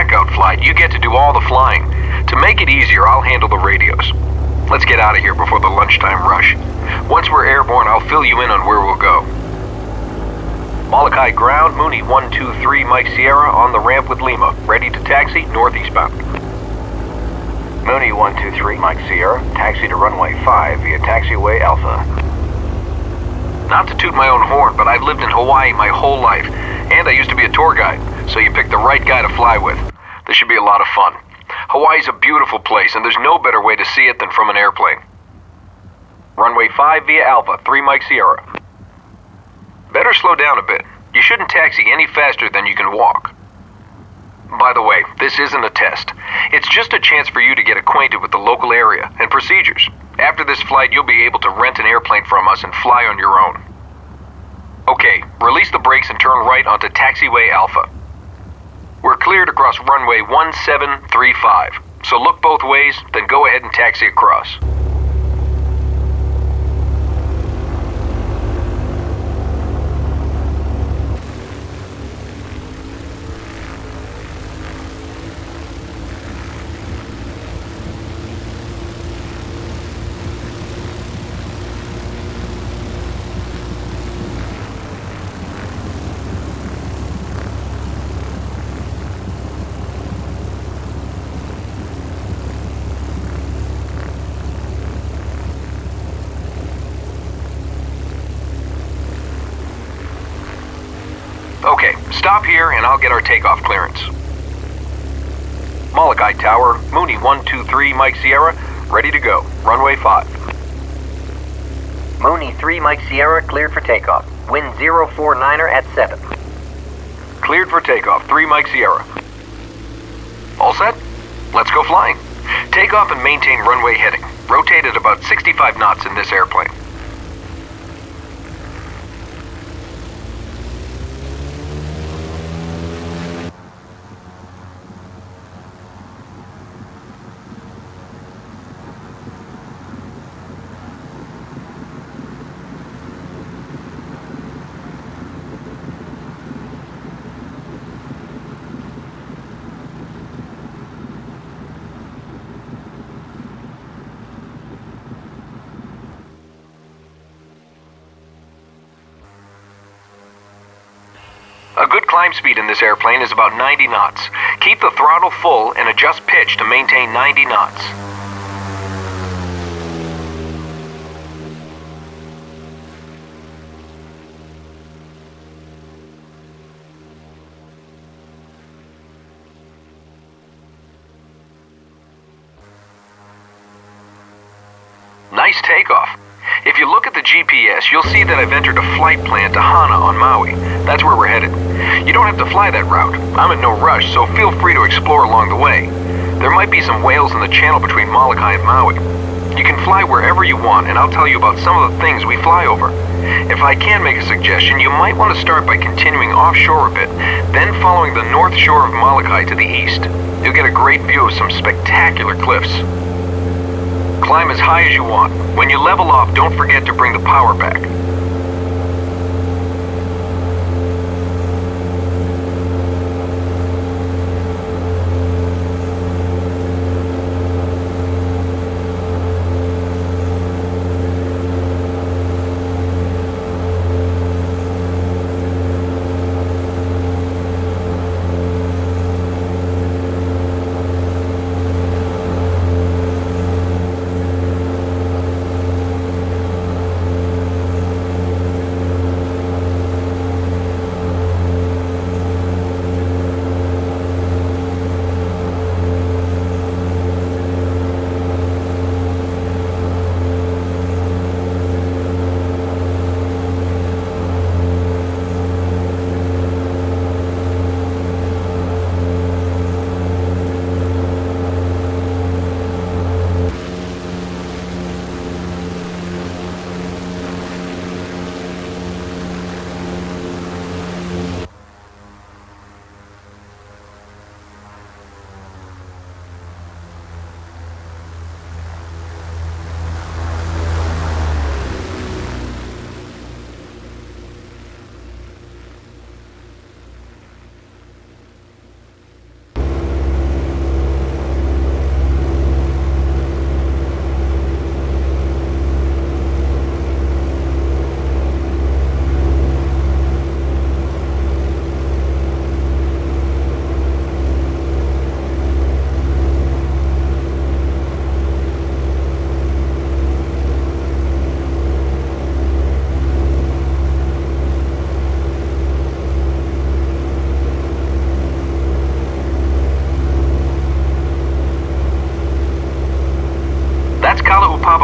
checkout flight, you get to do all the flying. To make it easier, I'll handle the radios. Let's get out of here before the lunchtime rush. Once we're airborne, I'll fill you in on where we'll go. Molokai ground, Mooney 123 Mike Sierra on the ramp with Lima. Ready to taxi, northeastbound. Mooney 123 Mike Sierra, taxi to runway 5 via taxiway Alpha. Not to toot my own horn, but I've lived in Hawaii my whole life, and I used to be a tour guide, so you picked the right guy to fly with. This should be a lot of fun. Hawaii's a beautiful place, and there's no better way to see it than from an airplane. Runway 5 via Alpha, 3 Mike Sierra. Better slow down a bit. You shouldn't taxi any faster than you can walk. By the way, this isn't a test. It's just a chance for you to get acquainted with the local area and procedures. After this flight, you'll be able to rent an airplane from us and fly on your own. Okay, release the brakes and turn right onto taxiway Alpha. We're cleared across runway 1735, so look both ways, then go ahead and taxi across. Okay, stop here and I'll get our takeoff clearance. Molokai Tower, Mooney 123 Mike Sierra, ready to go. Runway 5. Mooney 3 Mike Sierra, cleared for takeoff. Wind 049er at 7. Cleared for takeoff, 3 Mike Sierra. All set? Let's go flying. Take off and maintain runway heading. Rotate at about 65 knots in this airplane. A good climb speed in this airplane is about 90 knots. Keep the throttle full and adjust pitch to maintain 90 knots. Nice takeoff. If you look at the GPS, you'll see that I've entered a flight plan to Hana on Maui. That's where we're headed. You don't have to fly that route. I'm in no rush, so feel free to explore along the way. There might be some whales in the channel between Molokai and Maui. You can fly wherever you want, and I'll tell you about some of the things we fly over. If I can make a suggestion, you might want to start by continuing offshore a bit, then following the north shore of Molokai to the east. You'll get a great view of some spectacular cliffs. Climb as high as you want. When you level off, don't forget to bring the power back.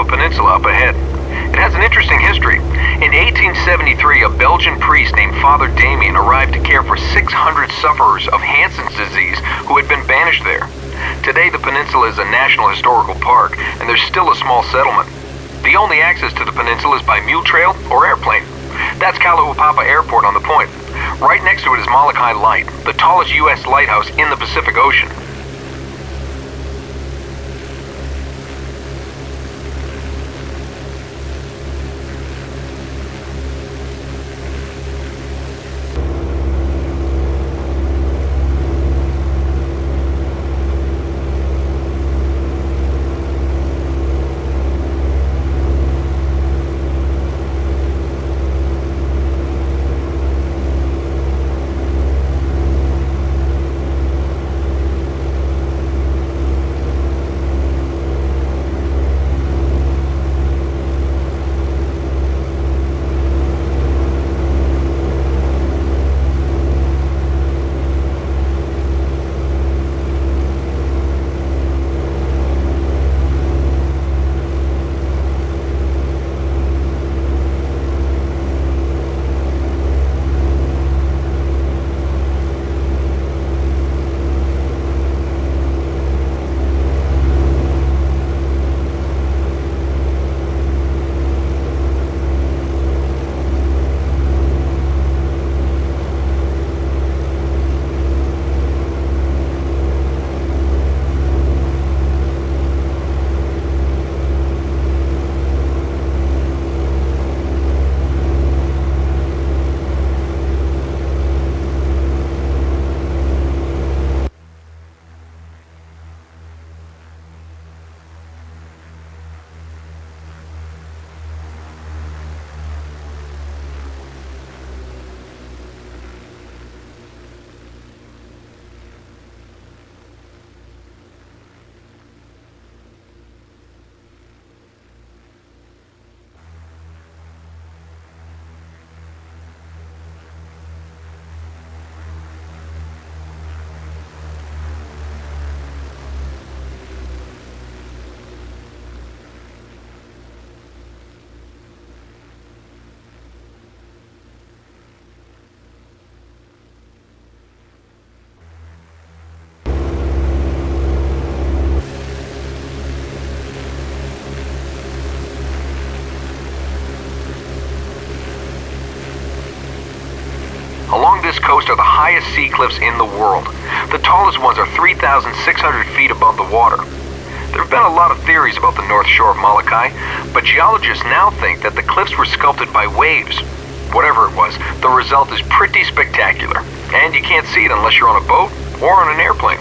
peninsula up ahead. It has an interesting history. In 1873, a Belgian priest named Father Damien arrived to care for 600 sufferers of Hansen's disease who had been banished there. Today, the peninsula is a National Historical Park, and there's still a small settlement. The only access to the peninsula is by mule trail or airplane. That's Kalaupapa Airport on the point. Right next to it is Molokai Light, the tallest U.S. lighthouse in the Pacific Ocean. Along this coast are the highest sea cliffs in the world. The tallest ones are 3,600 feet above the water. There have been a lot of theories about the north shore of Molokai, but geologists now think that the cliffs were sculpted by waves. Whatever it was, the result is pretty spectacular, and you can't see it unless you're on a boat or on an airplane.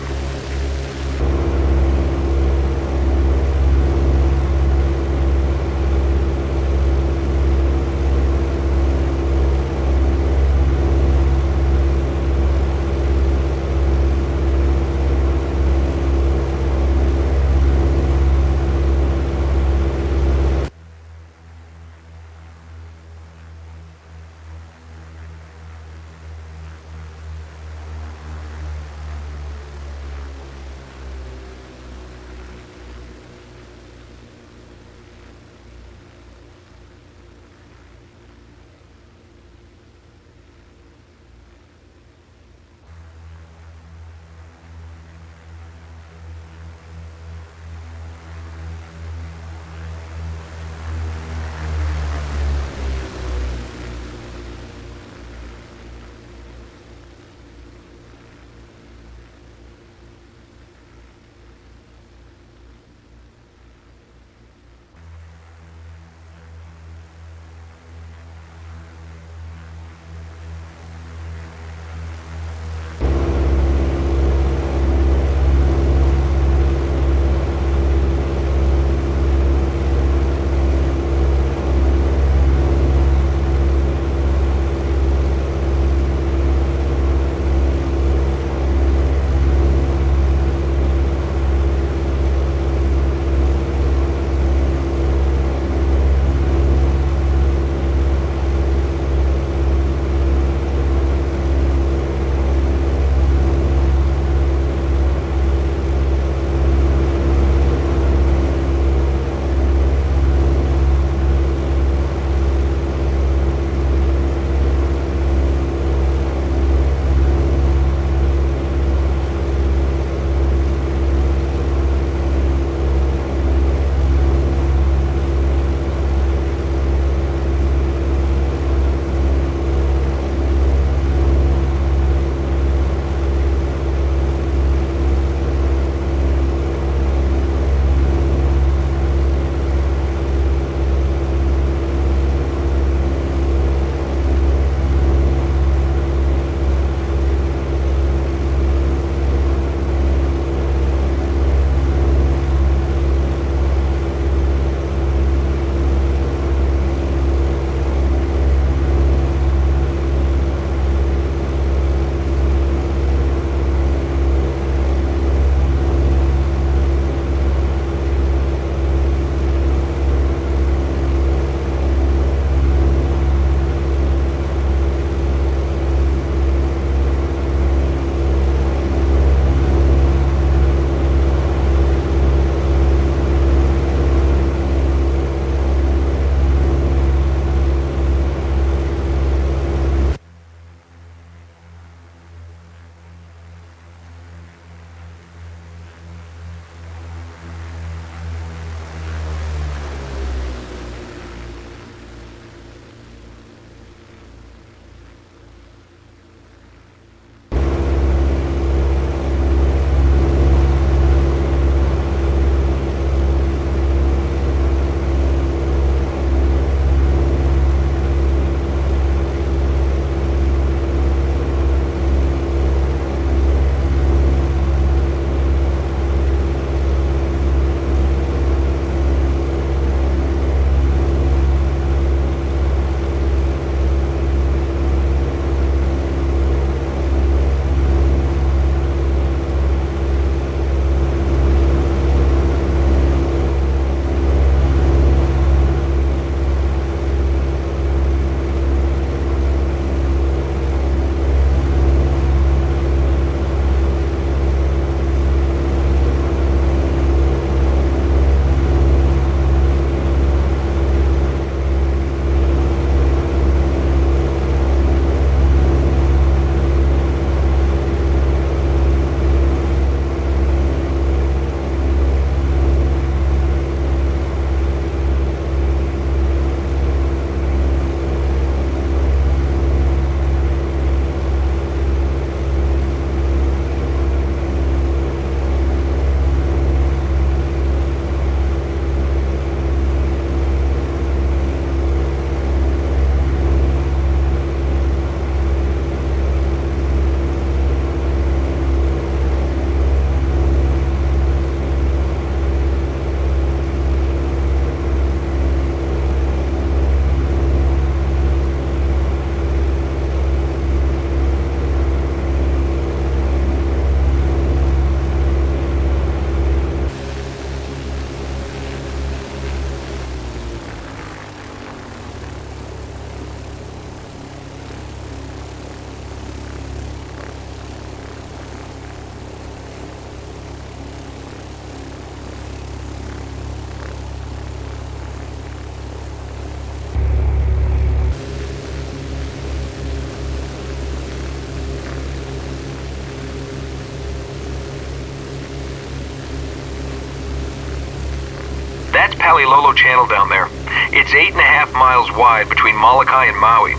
Palilolo Channel down there. It's 8.5 miles wide between Molokai and Maui.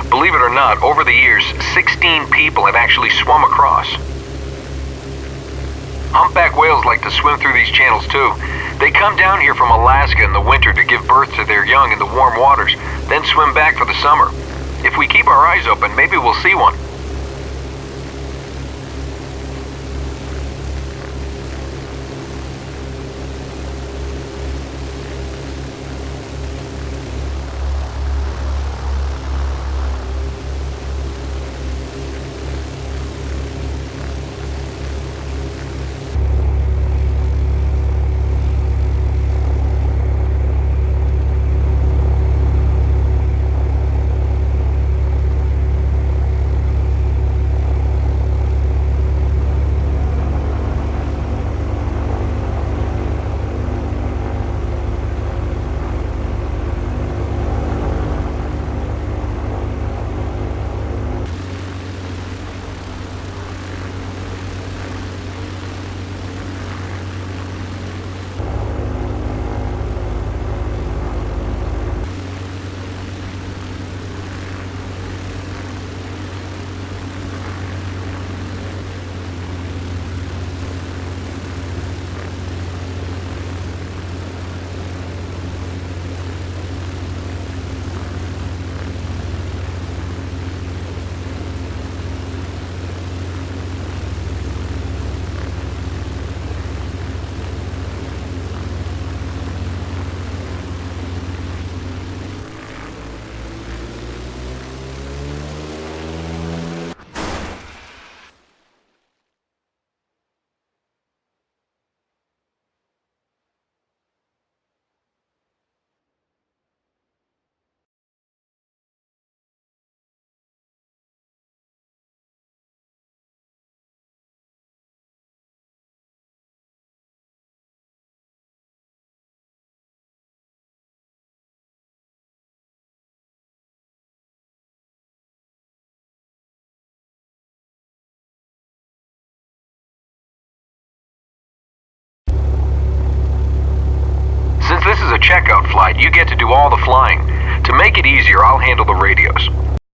Believe it or not, over the years, 16 people have actually swum across. Humpback whales like to swim through these channels too. They come down here from Alaska in the winter to give birth to their young in the warm waters, then swim back for the summer. If we keep our eyes open, maybe we'll see one. Since this is a checkout flight, you get to do all the flying. To make it easier, I'll handle the radios.